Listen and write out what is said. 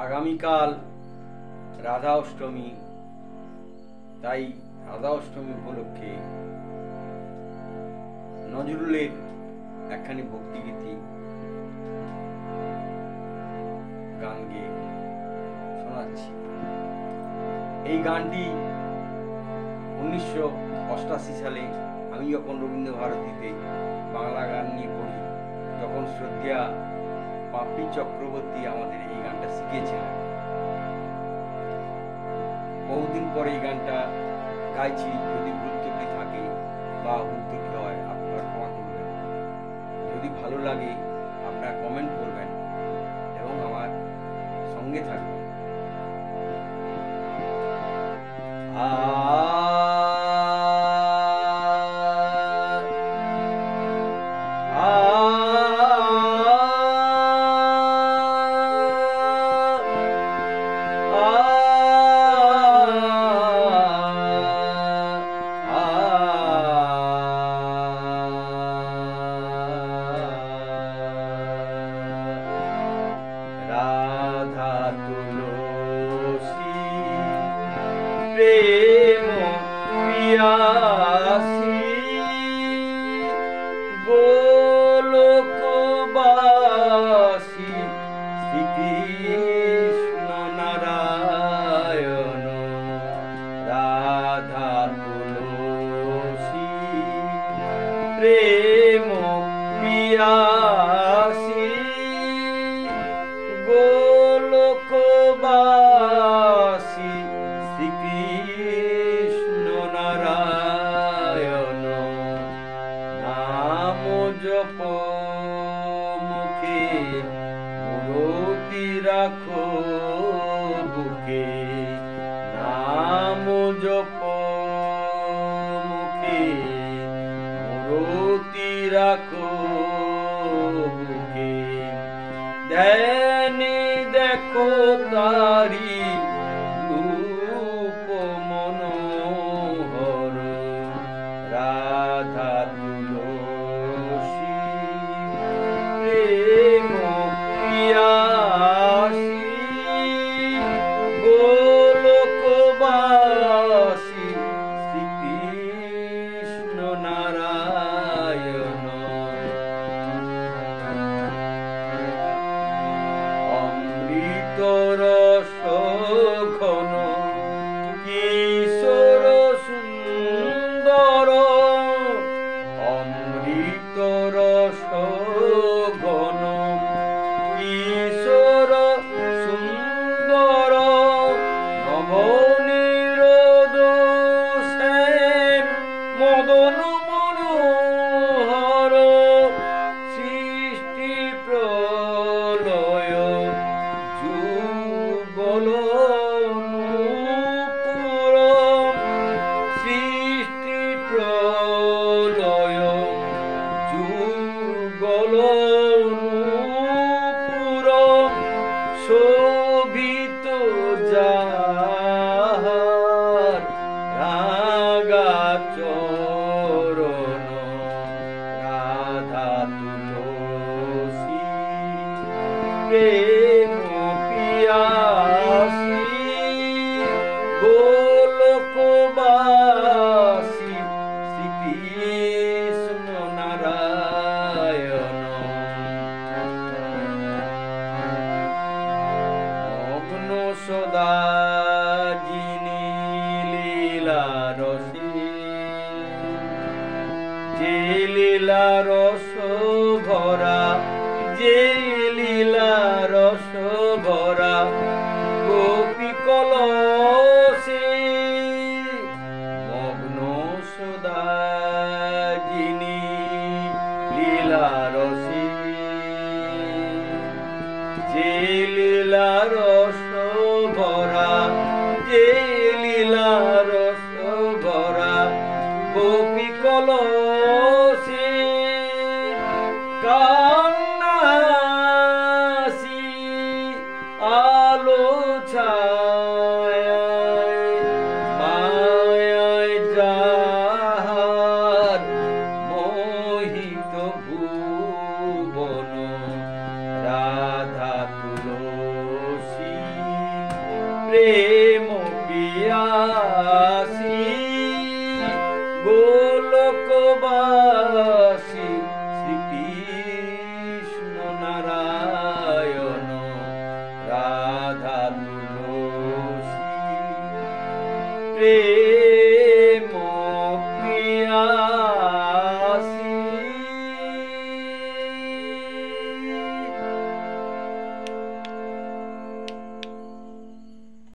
আগামীকাল রাধা অষ্টমী, তাই রাধা অষ্টমী উপলক্ষে নজরুলের একখানি ভক্তিগীতি গান গেয়ে শোনাচ্ছি। এই গানটি 1988 সালে আমি যখন রবীন্দ্র ভারতীতে বাংলা গান নিয়ে পড়ি, তখন শ্রদ্ধেয়া পাপড়ি চক্রবর্তী আমাদের এই গানটা শিখিয়েছিলেন। বহুদিন পরে এই গানটা গাইছি, যদি ভুল ত্রুটি থাকে বা ভুল ত্রুটি হয় আপনারা ক্ষমা করবেন। যদি ভালো লাগে আপনারা কমেন্ট করবেন এবং আমার সঙ্গে থাকবেন। রাধা তুলসী প্রেম পিয়াসী গোলকবাসী শ্রীকৃষ্ণ নারায়ণ। রাধা তুলসী প্রেম পিয়াসী গোলকবাসী শ্রীকৃষ্ণ নারায়ণ। নাম জপ মুখে মূরতি রাখো বুকে। নাম জপ মুখে মূরতি রাখো বুকে। ধ্যানে দেখো তারি রূপ মনোহর। রাধা তুলসী প্রেম পিয়াসী গোলকবাসী শ্রীকৃষ্ণ নারায়ণ। অমৃত রস ঘন কিশোর সুন্দর। অমৃত রস ঘন কিশোর সুন্দর। নবনীরোদ শ্যাম মদন মনোহর। সৃষ্টি প্রলয় যুগল নূপুর। সৃষ্টি প্রলয় যুগল নূপুর। শোভিত যাহার রাগা চরণ। রাধা তুলসী প্রেম পিয়াসী গোলকবাসী শ্রীকৃষ্ণ নারায়ণ। মগ্ন সদা যিনি লীলা রসে। যে লীলা রস ভরা, যে লীলা রস ভরা গোপী কলসে। মগ্ন সদা যিনি লীলা রসে। যে লীলা রস ভরা, যে লীলা রস ভরা গোপী কলসে। কান্নাসি আলো ছায়ায় মায়ায় যাহার মোহিত ভুবন। রাধা তুলসী প্রেম পিয়াসী গোলকবাসী শ্রীকৃষ্ণ নারায়ণ রাধা তুলসী প্রেম